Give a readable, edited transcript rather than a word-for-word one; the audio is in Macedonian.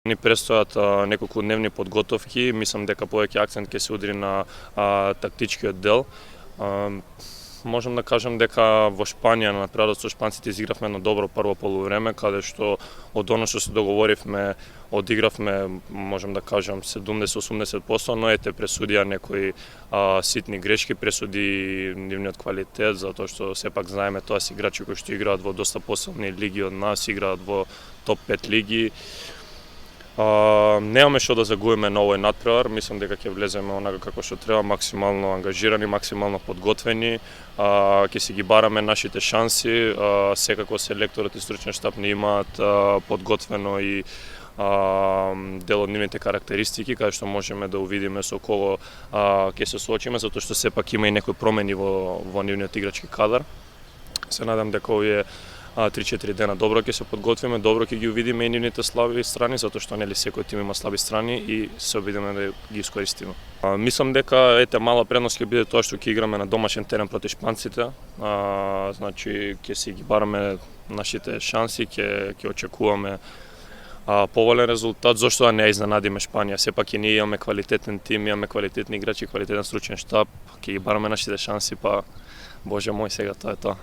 Ни престојат неколку дневни подготовки, мислам дека повеќе акцент ќе се удри на тактичкиот дел. Можам да кажам дека во Шпанија на надпреварот со шпанците изигравме едно добро прво полувреме, каде што од оно што се договоривме, одигравме, можам да кажам 70-80%, но ете пресудија некои ситни грешки, пресуди нивниот квалитет, затоа што сепак знаеме тоа се играчи кои што играат во доста посилни лиги од нас, играат во топ 5 лиги. Немаме што да загубиме на овој надпревар, мислам дека ќе влеземе онака како што треба, максимално ангажирани, максимално подготвени, ќе си ги бараме нашите шанси, секако селекторот и стручен штаб не имаат подготвено и дел од нивните карактеристики, каде што можеме да увидиме со кого ќе се соочиме, затоа што сепак има и некои промени во нивниот играчки кадар. Се надам дека овие 3-4 дена добро ќе се подготвиме, добро ќе ги увидиме и нивните слаби страни, затоа што нели секој тим има слаби страни и се обидиме да ги искористиме. Мислам дека мала предност ќе биде тоа што ќе играме на домашен терен против шпанците. Значи ќе си ги бараме нашите шанси, ќе очекуваме поволен резултат, зошто да не изненадиме Шпанија. Сепак и ние имаме квалитетен тим, имаме квалитетни играчи, квалитетен стручен штаб, ќе ги бараме нашите шанси, па Боже мој, сега тоа е тоа.